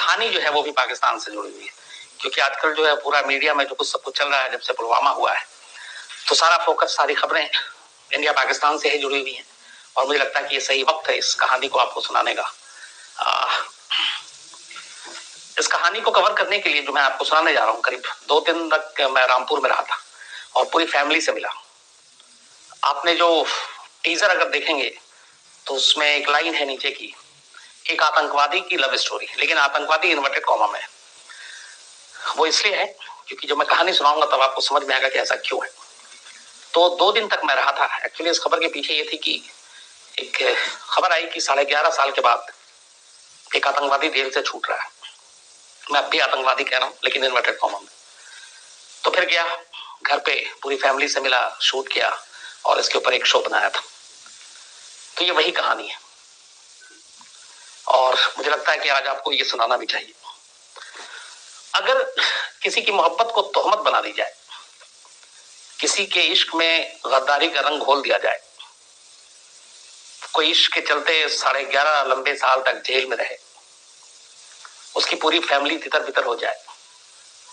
कहानी जो है वो भी पाकिस्तान से जुड़ी हुई है, क्योंकि आजकल जो है पूरा मीडिया में जो कुछ सब कुछ चल रहा है, जब से पुलवामा हुआ है तो सारा फोकस, सारी खबरें इंडिया पाकिस्तान से ही जुड़ी हुई हैं। और मुझे लगता है कि ये सही वक्त है इस कहानी को आपको सुनाने का। इस कहानी को कवर करने के लिए जो मैं आपको सुनाने जा रहा हूँ, करीब 2 दिन तक मैं रामपुर में रहा था और पूरी फैमिली से मिला। आपने जो टीजर अगर देखेंगे तो उसमें एक लाइन है नीचे की, एक आतंकवादी की लव स्टोरी, लेकिन आतंकवादी इन्वर्टेड कॉमा में। वो इसलिए है क्योंकि जब मैं कहानी सुनाऊंगा तब आपको समझ में आएगा कि ऐसा क्यों है। तो 2 दिन तक मैं रहा था। एक्चुअली इस खबर के पीछे ये थी कि एक खबर आई कि 11.5 साल के बाद एक आतंकवादी जेल से छूट रहा है। मैं अब भी आतंकवादी कह रहा हूं, लेकिन इन्वर्टेड कॉमा में। तो फिर गया घर पे, पूरी फैमिली से मिला, शूट किया और इसके ऊपर एक शो बनाया था। तो ये वही कहानी है और मुझे लगता है कि आज आपको ये सुनाना भी चाहिए। अगर किसी की मोहब्बत को तोहमत बना दी जाए, किसी के इश्क में गद्दारी का रंग घोल दिया जाए, कोई इश्क के चलते 11.5 लंबे साल तक जेल में रहे, उसकी पूरी फैमिली तितर बितर हो जाए,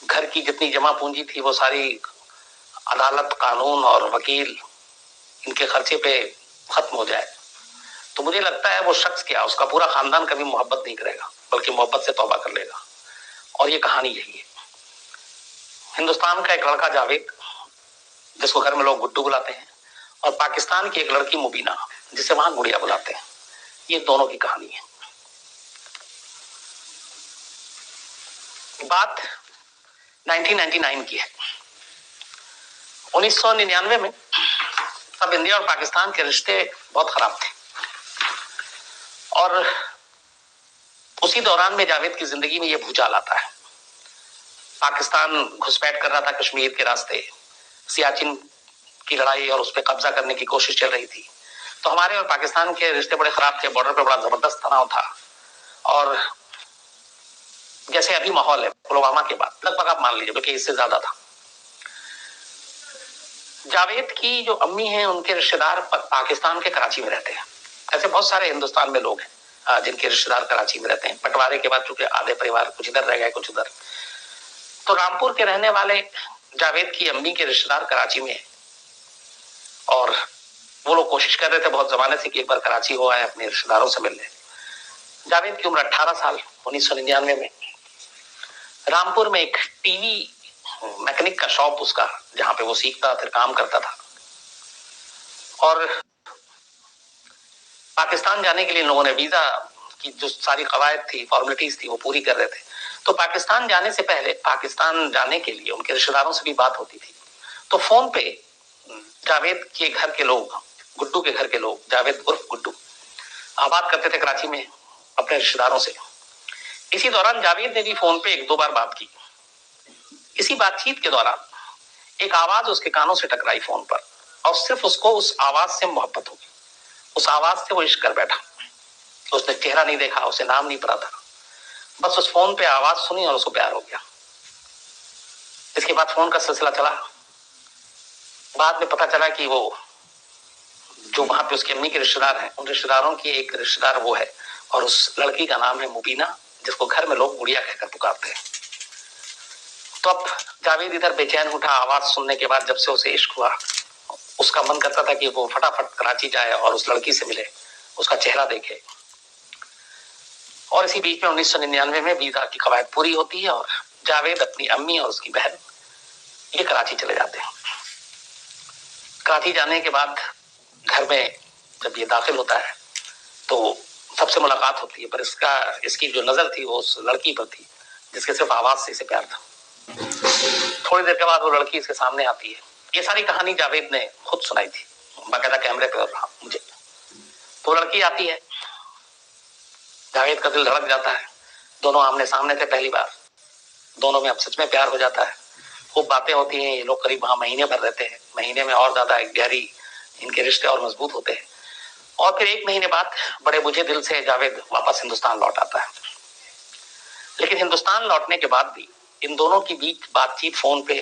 घर की जितनी जमा पूंजी थी वो सारी अदालत, कानून और वकील इनके खर्चे पे खत्म हो जाए, तो मुझे लगता है वो शख्स क्या, उसका पूरा खानदान कभी मोहब्बत नहीं करेगा, बल्कि मोहब्बत से तौबा कर लेगा। और ये कहानी यही है। हिंदुस्तान का एक लड़का जावेद, जिसको घर में लोग गुड्डू बुलाते हैं, और पाकिस्तान की एक लड़की मुबीना, जिसे वहां गुड़िया बुलाते हैं। ये दोनों की कहानी है। बात 1999 की है। 1999 में तब इंडिया और पाकिस्तान के रिश्ते बहुत खराब थे और उसी दौरान में जावेद की जिंदगी में यह भूचाल आता है। पाकिस्तान घुसपैठ कर रहा था कश्मीर के रास्ते, सियाचिन की लड़ाई और उस पर कब्जा करने की कोशिश चल रही थी। तो हमारे और पाकिस्तान के रिश्ते बड़े खराब थे, बॉर्डर पे बड़ा जबरदस्त तनाव था। और जैसे अभी माहौल है पुलवामा के बाद, लगभग आप मान लीजिए, क्योंकि इससे ज्यादा था। जावेद की जो अम्मी हैं, उनके रिश्तेदार पाकिस्तान के कराची में रहते हैं। ऐसे बहुत सारे हिंदुस्तान में लोग हैं जिनके रिश्तेदार कराची में रहते हैं। बंटवारे के बाद चूंकि आधे परिवार कुछ इधर रह गए, कुछ उधर। तो रामपुर के रहने वाले जावेद की अम्मी के रिश्तेदार कराची में, और वो लोग कोशिश कर रहे थे बहुत जमाने से कि एक बार कराची हो आए, अपने रिश्तेदारों से मिलने। जावेद की उम्र 18 साल। 1999 में रामपुर में एक टीवी मैकेनिक का शॉप उसका, जहां पे वो सीखता फिर काम करता था। और पाकिस्तान जाने के लिए लोगों ने वीजा की जो सारी कवायद थी, फॉर्मेलिटीज थी, वो पूरी कर रहे थे। तो पाकिस्तान जाने से पहले, पाकिस्तान जाने के लिए उनके रिश्तेदारों से भी बात होती थी। तो फोन पे जावेद के घर के लोग, गुड्डू के घर के लोग, जावेद उर्फ गुड्डू, बात करते थे कराची में अपने रिश्तेदारों से। इसी दौरान जावेद ने भी फोन पे 1-2 बार बात की। इसी बातचीत के दौरान एक आवाज उसके कानों से टकराई फोन पर, और सिर्फ उसको उस आवाज से मोहब्बत हो गई। उस आवाज से वो इश्क कर बैठा। उसने चेहरा नहीं देखा, उसे नाम नहीं पता था, बस उस फोन पे आवाज सुनी और उसको प्यार हो गया। इसके बाद फोन का सिलसिला चला। बाद में पता चला कि वो जो वहां पे उसकी अम्मी के रिश्तेदार हैं, उन रिश्तेदारों की एक रिश्तेदार वो है, और उस लड़की का नाम है मुबीना, जिसको घर में लोग गुड़िया कहकर पुकारते हैं। तो अब जावेद इधर बेचैन उठा आवाज सुनने के बाद। जब से उसे इश्क हुआ, उसका मन करता था कि वो फटाफट कराची जाए और उस लड़की से मिले, उसका चेहरा देखे। और इसी बीच में 1999 में वीजा की कवायद पूरी होती है और जावेद, अपनी अम्मी और उसकी बहन ये कराची चले जाते हैं। कराची जाने के बाद घर में जब ये दाखिल होता है तो सबसे मुलाकात होती है, पर इसकी जो नजर थी वो उस लड़की पर थी जिसके सिर्फ आवाज से इसे प्यार था। थोड़ी देर के बाद वो लड़की इसके सामने आती है। ये सारी कहानी जावेद ने खुद सुनाई थी, बाकायदा कैमरे पे, और मुझे। तो लड़की आती है, जावेद का दिल धड़क जाता है। दोनों आमने सामने थे पहली बार, दोनों में अब सच में प्यार हो जाता है। खूब बातें होती हैं। ये लोग करीब वहां महीने भर रहते हैं। महीने में और ज्यादा गहरी इनके रिश्ते और मजबूत होते हैं। और फिर 1 महीने बाद बड़े बुझे दिल से जावेद वापस हिंदुस्तान लौट आता है। लेकिन हिंदुस्तान लौटने के बाद भी इन दोनों के बीच बातचीत फोन पे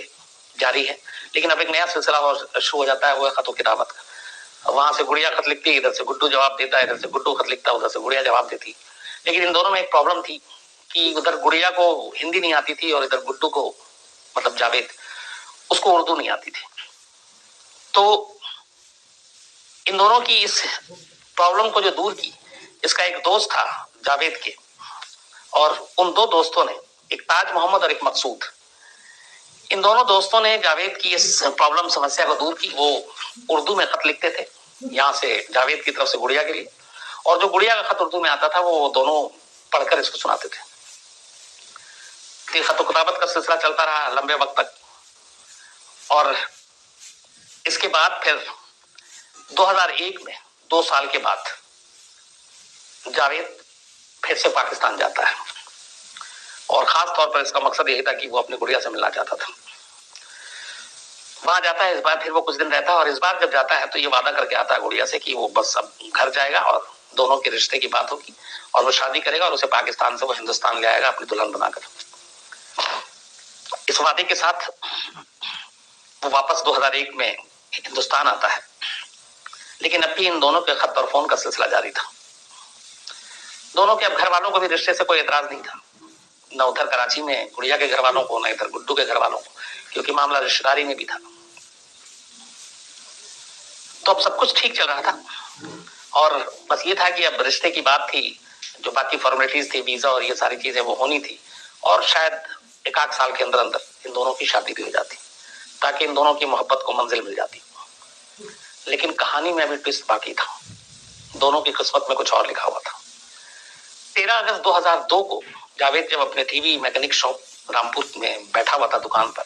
जारी है। लेकिन अब एक नया सिलसिला और शुरू हो जाता है, वो है खत किताबत का। वहां से गुड़िया खत लिखती है, इधर से गुड्डू जवाब देता है, इधर से गुड्डू खत लिखता है, उधर से गुड़िया जवाब देती। लेकिन इन दोनों में एक प्रॉब्लम थी कि उधर गुड़िया को हिंदी नहीं आती थी और इधर गुड्डू को, मतलब जावेद, उसको उर्दू नहीं आती थी। तो इन दोनों की इस प्रॉब्लम को जो दूर की, इसका एक दोस्त था जावेद के, और उन दो दोस्तों ने, एक ताज मोहम्मद और एक मकसूद, इन दोनों दोस्तों ने जावेद की इस प्रॉब्लम समस्या को दूर की। वो उर्दू में खत लिखते थे यहाँ से जावेद की तरफ से गुड़िया के लिए, और जो गुड़िया का खत उर्दू में आता था वो दोनों पढ़कर इसको सुनाते थे। खत किताबत का सिलसिला चलता रहा लंबे वक्त तक, और इसके बाद फिर 2001 में 2 साल के बाद जावेद फिर से पाकिस्तान जाता है, और खास तौर पर इसका मकसद यही था कि वो अपनी गुड़िया से मिलना चाहता था। वहां जाता है, इस बार फिर वो कुछ दिन रहता है, और इस बार जब जाता है तो ये वादा करके आता है गुड़िया से कि वो बस अब घर जाएगा और दोनों के रिश्ते की बात होगी और वो शादी करेगा और उसे पाकिस्तान से वो हिंदुस्तान ले आएगा अपनी दुल्हन बनाकर। इस वादे के साथ वो वापस 2001 में हिंदुस्तान आता है, लेकिन अब भी इन दोनों के खत और फोन का सिलसिला जारी था। दोनों के अब घर वालों को भी रिश्ते से कोई एतराज नहीं था, न उधर कराची में गुड़िया के घर वालों को, न इधर गुड्डू के घर वालों को, क्योंकि मामला रिश्तेदारी में भी था। तो अब सब कुछ ठीक चल रहा था, और बस ये था कि अब रिश्ते की बात थी, जो बाकी फॉर्मेलिटीज थी, वीजा और ये सारी चीजें वो होनी थी, और शायद 1 साल के अंदर अंदर इन दोनों की शादी भी हो जाती, ताकि इन दोनों की मोहब्बत को मंजिल मिल जाती। लेकिन कहानी में अभी ट्विस्ट बाकी था, दोनों की किस्मत में कुछ और लिखा हुआ था। 13 अगस्त 2002 को जावेद जब अपने टीवी मैकेनिक शॉप रामपुर में बैठा हुआ था दुकान पर,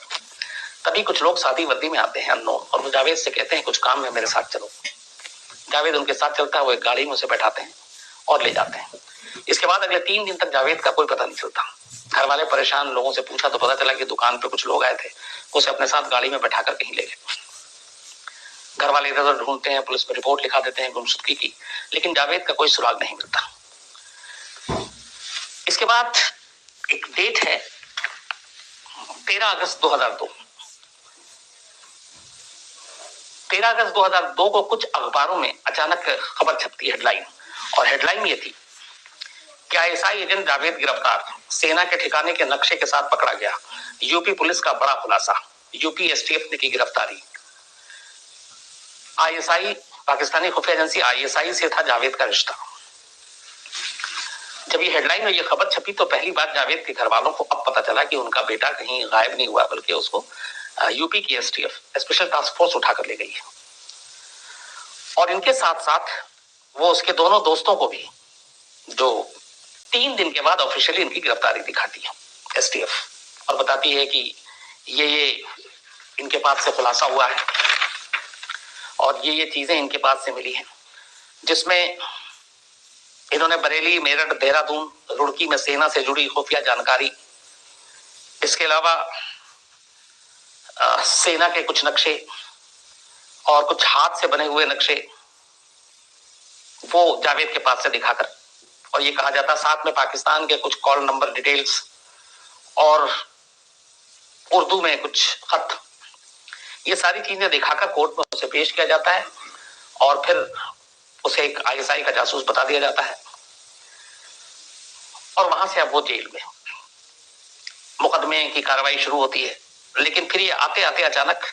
तभी कुछ लोग शादी वर्दी में आते हैं अननोन, और वो जावेद से कहते हैं कुछ काम है मेरे साथ चलो। जावेद उनके साथ चलता है, वो एक गाड़ी में उसे बैठाते हैं और ले जाते हैं। इसके बाद अगले 3 दिन तक जावेद का कोई पता नहीं चलता। घर वाले परेशान, लोगों से पूछा तो पता चला कि दुकान पे कुछ लोग आए थे, उसे अपने साथ गाड़ी में बैठा कर कहीं ले गए। घर वाले इधर उधर ढूंढते हैं, पुलिस में रिपोर्ट लिखा देते हैं गुमशुदगी की, लेकिन जावेद का कोई सुराग नहीं मिलता। इसके बाद एक डेट है 13 अगस्त 2002। 13 अगस्त 2002 को कुछ अखबारों में अचानक खबर छपती, हेडलाइन, और हेडलाइन ये थी कि आईएसआई एजेंट जावेद गिरफ्तार, सेना के ठिकाने के नक्शे के साथ पकड़ा गया, यूपी पुलिस का बड़ा खुलासा, यूपी एसटीएफ ने की गिरफ्तारी। आईएसआई, पाकिस्तानी खुफिया एजेंसी आईएसआई से था जावेद का रिश्ता। जब ये हेडलाइन और ये खबर छपी तो पहली बार जावेद के घर वालों को अब पता चला कि उनका बेटा कहीं गायब नहीं हुआ, बल्कि उसको यूपी की एसटीएफ स्पेशल टास्क फोर्स उठाकर ले गई है। और इनके साथ साथ वो उसके दोनों दोस्तों को भी, जो 3 दिन के बाद ऑफिशियली इनकी गिरफ्तारी दिखाती है एसटीएफ, और बताती है कि ये इनके पास से खुलासा हुआ है और ये चीजें इनके पास से मिली हैं, जिसमें इन्होंने बरेली, मेरठ, देहरादून, रुड़की में सेना से जुड़ी खुफिया जानकारी, इसके अलावा सेना के कुछ नक्शे और कुछ हाथ से बने हुए नक्शे वो जावेद के पास से दिखाकर, और ये कहा जाता साथ में पाकिस्तान के कुछ कॉल नंबर डिटेल्स और उर्दू में कुछ खत, ये सारी चीजें दिखाकर कोर्ट में उसे पेश किया जाता है, और फिर उसे एक आईएसआई का जासूस बता दिया जाता है, और वहां से अब वो जेल में, मुकदमे की कार्रवाई शुरू होती है। लेकिन फिर ये आते आते अचानक,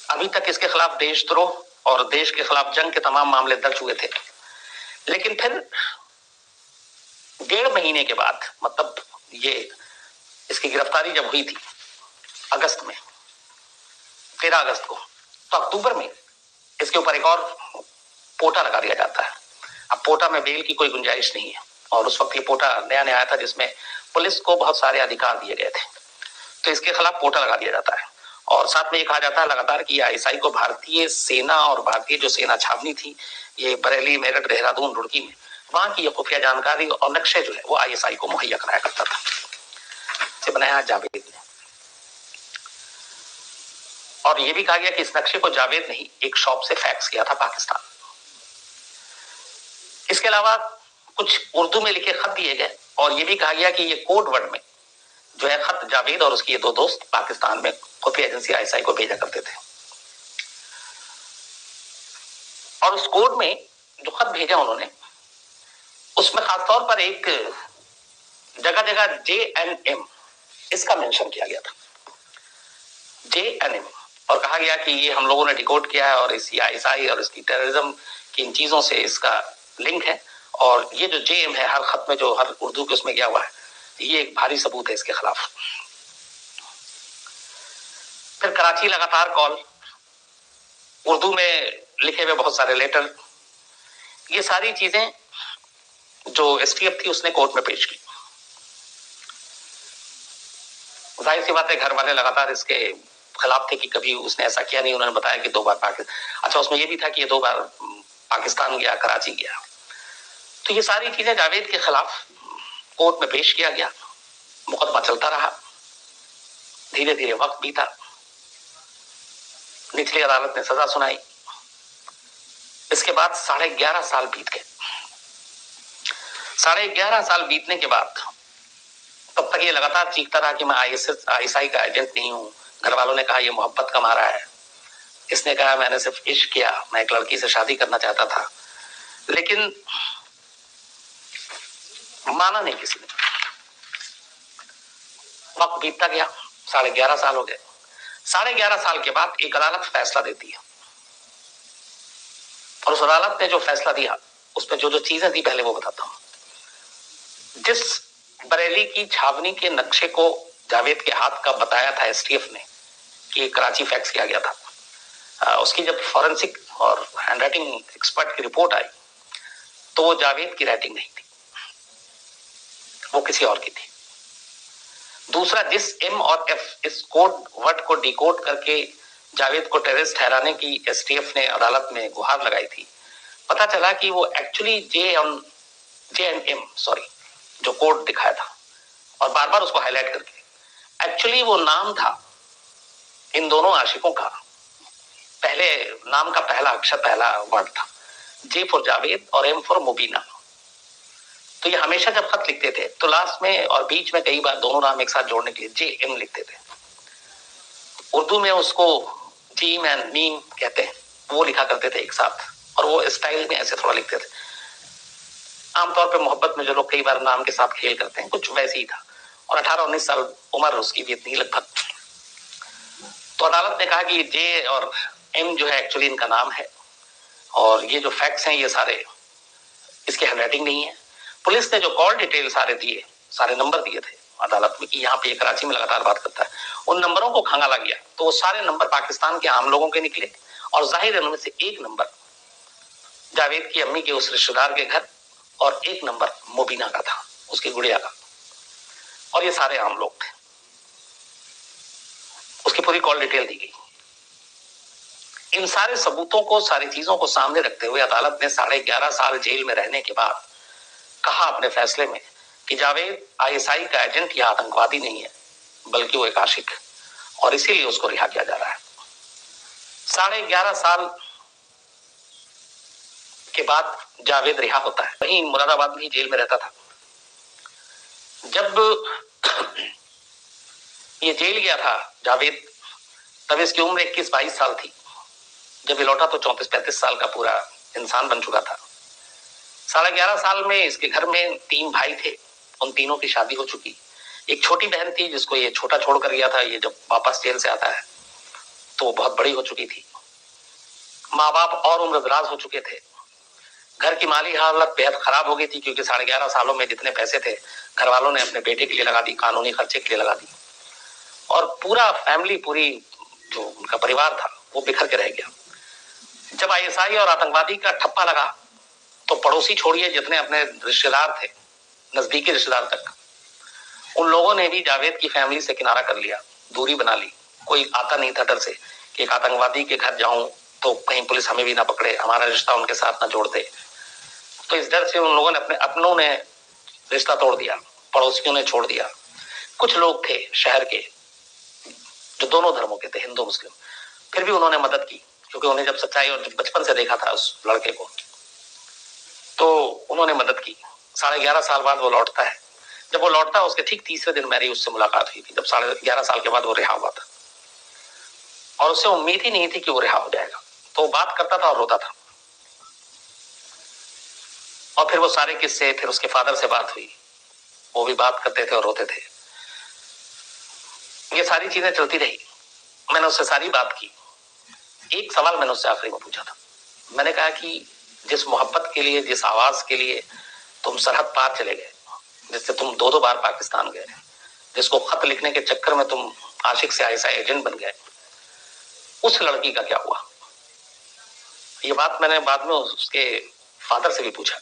अभी तक इसके खिलाफ देशद्रोह और देश के खिलाफ जंग के तमाम मामले दर्ज हुए थे, लेकिन फिर 1.5 महीने के बाद, मतलब ये इसकी गिरफ्तारी जब हुई थी अगस्त में, 13 अगस्त को, तो अक्टूबर में इसके ऊपर एक और पोटा लगा दिया जाता है। अब पोटा में बेल की कोई गुंजाइश नहीं है, और उस वक्त ये पोटा नया नया आया था जिसमें पुलिस को बहुत सारे अधिकार दिए गए थे, तो इसके खिलाफ पोटा लगा दिया जाता है। और साथ में ये कहा जाता है लगातार कि आईएसआई को भारतीय सेना और भारतीय जो सेना छावनी थी ये बरेली, मेरठ, देहरादून, रुड़की में, वहां की ये खुफिया जानकारी और नक्शे जो है वो आईएसआई को मुहैया कराया करता था। से बनाया जावेद ने, और ये भी कहा गया कि इस नक्शे को जावेद ने ही एक शॉप से फैक्स किया था पाकिस्तान। इसके अलावा कुछ उर्दू में लिखे खत दिए गए, और ये भी कहा गया कि ये कोड वर्ड में जो है खत जावेद और उसके ये 2 दोस्त पाकिस्तान में खुफिया एजेंसी आईएसआई को भेजा करते थे। और उस कोड में जो खत भेजा उन्होंने, उसमें खासतौर पर एक जगह जगह JNM इसका मेंशन किया गया था, JNM, और कहा गया कि ये हम लोगों ने डिकोड किया है और इसी ISI और इसकी टेररिज्म की इन चीजों से इसका लिंक है, और ये जो JM है हर खत में जो हर उर्दू के उसमें गया हुआ है, ये एक भारी सबूत है इसके खिलाफ। फिर कराची लगातार कॉल, उर्दू में लिखे हुए बहुत सारे लेटर, ये सारी चीजें जो STF थी उसने कोर्ट में पेश की। जाहिर सी बात है घर वाले लगातार इसके खिलाफ थे कि कभी उसने ऐसा किया नहीं। उन्होंने बताया कि 2 बार पाकिस्तान, अच्छा उसमें यह भी था कि ये 2 बार पाकिस्तान गया, कराची गया। तो ये सारी चीजें जावेद के खिलाफ कोर्ट में पेश किया गया, मुकदमा चलता रहा, धीरे धीरे वक्त बीता, निचली अदालत ने सजा सुनाई। इसके बाद 11.5 साल बीत गए। 11.5 साल बीतने के बाद तब तक ये लगातार चीखता रहा कि मैं ISI का एजेंट नहीं हूं। घर वालों ने कहा ये मोहब्बत का मारा है, इसने कहा मैंने सिर्फ इश्क किया, मैं एक लड़की से शादी करना चाहता था, लेकिन माना नहीं किसी ने। वक्त बीतता गया, 11.5 साल हो गए। 11.5 साल के बाद एक अदालत फैसला देती है, और उस अदालत ने जो फैसला दिया उसमें जो जो चीजें थी पहले वो बताता हूं। जिस बरेली की छावनी के नक्शे को जावेद के हाथ का बताया था STF ने कि कराची फैक्स किया गया था, उसकी जब फॉरेंसिक और हैंडराइटिंग एक्सपर्ट की रिपोर्ट आई तो वो जावेद की राइटिंग नहीं थी, वो किसी और की थी। दूसरा, जिस M और F इस कोड वर्ड को डिकोड करके जावेद को टेररिस्ट ठहराने की STF ने अदालत में गुहार लगाई थी, पता चला कि वो एक्चुअली JNM जो कोड दिखाया था, और बार बार उसको हाईलाइट करके, एक्चुअली वो नाम था इन दोनों आशिकों का। पहले नाम का पहला अक्षर, पहला वर्ड था J फॉर जावेद और M फॉर मुबीना। तो ये हमेशा जब खत लिखते थे तो लास्ट में और बीच में कई बार दोनों नाम एक साथ जोड़ने के लिए JM लिखते थे। उर्दू में उसको जीम एंड मीम कहते हैं, वो लिखा करते थे एक साथ, और वो स्टाइल में ऐसे थोड़ा लिखते थे। आमतौर पे मोहब्बत में जो लोग कई बार नाम के साथ खेल करते हैं, कुछ वैसे ही था। और 18-19 साल उम्र उसकी भी इतनी लगभग। तो अदालत ने कहा कि J और M जो है एक्चुअली इनका नाम है, और ये जो फैक्ट्स हैं ये सारे इसके हैंडराइटिंग नहीं है। पुलिस ने जो कॉल डिटेल सारे दिए, सारे नंबर दिए थे अदालत में कि यहाँ पे कराची में लगातार बात करता है, उन नंबरों को खंगाला गया तो वो सारे नंबर पाकिस्तान के आम लोगों के निकले, और जाहिर है उनमें से एक नंबर जावेद की अम्मी के उस रिश्तेदार के घर, और एक नंबर मुबीना का था, उसकी गुड़िया का, और ये सारे आम लोग थे। उसकी पूरी कॉल डिटेल दी गई। इन सारे सबूतों को, सारी चीजों को सामने रखते हुए अदालत ने 11.5 साल जेल में रहने के बाद कहा अपने फैसले में कि जावेद ISI का एजेंट या आतंकवादी नहीं है, बल्कि वो एक आशिक है, और इसीलिए उसको रिहा किया जा रहा है। 11.5 साल के बाद जावेद रिहा होता है। वहीं मुरादाबाद में ही जेल में रहता था। जब ये जेल गया था जावेद, तब इसकी उम्र 21-22 साल थी। जब ये लौटा तो 34-35 साल का पूरा इंसान बन चुका था। 11.5 साल में इसके घर में 3 भाई थे, उन तीनों की शादी हो चुकी। एक छोटी बहन थी जिसको ये छोटा छोड़ कर गया था। ये जब वापस जेल से आता है तो वो बहुत बड़ी हो चुकी थी। माँ बाप और उम्र दराज हो चुके थे। घर की माली हालत बेहद खराब हो गई थी, क्योंकि 11.5 सालों में जितने पैसे थे घर वालों ने अपने बेटे के लिए लगा दी, कानूनी खर्चे के लिए लगा दी, और पूरा फैमिली, पूरी जो उनका परिवार था वो बिखर के रह गया। जब ISI और आतंकवादी का ठप्पा लगा तो पड़ोसी छोड़िए, जितने अपने रिश्तेदार थे, नजदीकी रिश्तेदार तक, उन लोगों ने भी जावेद की फैमिली से किनारा कर लिया, दूरी बना ली। कोई आता नहीं था डर से कि एक आतंकवादी के घर जाऊं तो कहीं पुलिस हमें भी ना पकड़े, हमारा रिश्ता उनके साथ ना जोड़ दे। तो इस डर से उन लोगों ने, अपने अपनों ने रिश्ता तोड़ दिया, पड़ोसियों ने छोड़ दिया। कुछ लोग थे शहर के जो दोनों धर्मों के थे, हिंदू मुस्लिम, फिर भी उन्होंने मदद की, क्योंकि उन्हें जब सच्चाई और बचपन से देखा था उस लड़के को, तो उन्होंने मदद की। 11.5 साल बाद वो लौटता है। जब वो लौटता है उसके ठीक तीसरे दिन मेरी उससे मुलाकात हुई थी, जब 11.5 साल के बाद वो रिहा हुआ था, और उससे उम्मीद ही नहीं थी कि वो रिहा हो जाएगा। तो वो बात करता था और रोता था। और फिर वो सारे किस्से, फिर उसके फादर से बात हुई, वो भी बात करते थे और रोते थे। ये सारी चीजें चलती रही। मैंने उससे सारी बात की। एक सवाल मैंने उससे आखिरी में पूछा था। मैंने कहा कि जिस मोहब्बत के लिए, जिस आवाज के लिए तुम सरहद पार चले गए, जिससे तुम 2-2 बार पाकिस्तान गए, जिसको खत लिखने के चक्कर में तुम आशिक से आईएसआई एजेंट बन गए, उस लड़की का क्या हुआ? ये बात मैंने बाद में उसके फादर से भी पूछा।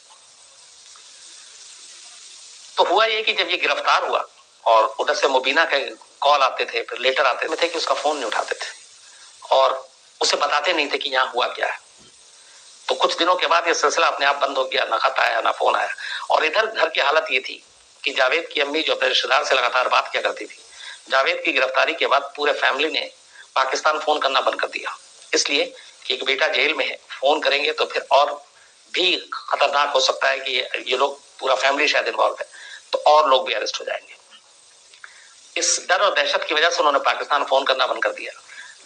तो हुआ ये कि जब ये गिरफ्तार हुआ और उधर से मुबीना के कॉल आते थे, फिर लेटर आते थे कि उसका फोन नहीं उठाते थे और उसे बताते नहीं थे कि यहाँ हुआ क्या है। तो कुछ दिनों के बाद ये सिलसिला अपने आप बंद हो गया, ना खत आया ना फोन आया। और इधर घर की हालत ये थी कि जावेद की अम्मी जो अपने रिश्तेदार से लगातार बात किया करती थी, जावेद की गिरफ्तारी के बाद पूरे फैमिली ने पाकिस्तान फोन करना बंद कर दिया, इसलिए कि एक बेटा जेल में है, फोन करेंगे तो फिर और भी खतरनाक हो सकता है कि ये लोग, पूरा फैमिली शायद इन्वॉल्व है, तो और लोग भी अरेस्ट हो जाएंगे। इस डर और दहशत की वजह से उन्होंने पाकिस्तान फोन करना बंद कर दिया।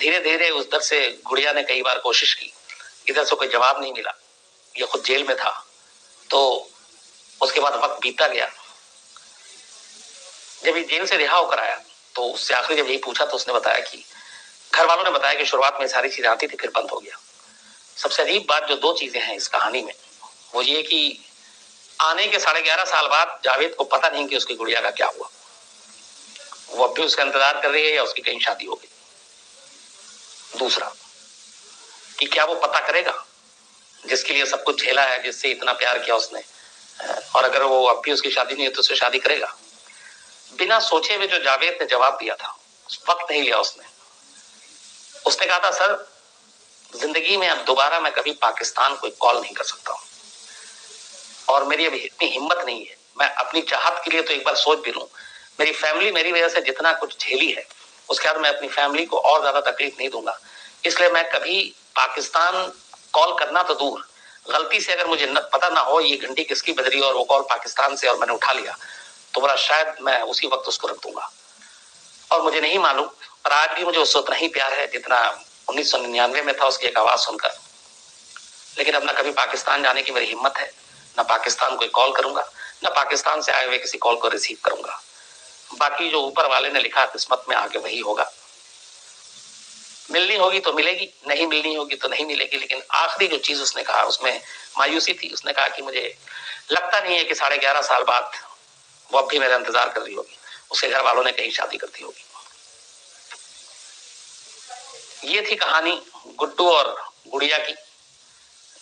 धीरे धीरे उस दर से गुड़िया ने कई बार कोशिश की, इधर से कोई जवाब नहीं मिला, ये खुद जेल में था। तो उसके बाद वक्त बीतता गया। जब ये जेल से रिहा होकर आया तो उससे आखिरी जब यही पूछा तो उसने बताया कि घर वालों ने बताया कि शुरुआत में सारी चीजें आती थी, फिर बंद हो गया। सबसे अजीब बात जो 2 चीजें हैं इस कहानी में, वो ये कि आने के 11.5 साल बाद जावेद को पता नहीं कि उसकी गुड़िया का क्या हुआ। वो अब भी उसका इंतजार कर रही है या उसकी कहीं शादी हो गई। दूसरा कि क्या वो पता करेगा जिसके लिए सब कुछ झेला है, जिससे इतना प्यार किया उसने, और अगर वो अब भी उसकी शादी नहीं है तो उससे शादी करेगा? बिना सोचे हुए जो जावेद ने जवाब दिया था, वक्त नहीं लिया उसने कहा था, सर जिंदगी में अब दोबारा मैं कभी पाकिस्तान कोई कॉल नहीं कर सकता हूं और मेरी अभी इतनी हिम्मत नहीं है। मैं अपनी चाहत के लिए तो एक बार सोच भी लूं, मेरी फैमिली मेरी वजह से जितना कुछ झेली है, उसके बाद मैं अपनी फैमिली को और ज्यादा तकलीफ नहीं दूंगा, इसलिए मैं कभी पाकिस्तान कॉल करना तो दूर, गलती से अगर मुझे पता ना हो ये घंटी किसकी बज रही है और वो कॉल पाकिस्तान से और मैंने उठा लिया, तो बड़ा शायद मैं उसी वक्त उसको रख दूंगा। और मुझे नहीं मालूम, पर आज भी मुझे उससे उतना ही प्यार है जितना 1999 में था उसकी एक आवाज सुनकर। लेकिन अब ना कभी पाकिस्तान जाने की मेरी हिम्मत है, ना पाकिस्तान कोई कॉल करूंगा, ना पाकिस्तान से आए हुए किसी कॉल को रिसीव करूंगा। बाकी जो ऊपर वाले ने लिखा किस्मत में आगे वही होगा। मिलनी होगी तो मिलेगी, नहीं मिलनी होगी तो नहीं मिलेगी। लेकिन आखिरी जो चीज उसने कहा उसमें मायूसी थी। उसने कहा कि मुझे लगता नहीं है कि 11.5 साल बाद वो अब भी मेरा इंतजार कर रही होगी, उसके घर वालों ने कहीं शादी कर दी होगी। ये थी कहानी गुड्डू और गुड़िया की,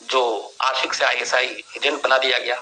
जो आशिक से आईएसआई एजेंट बना दिया गया।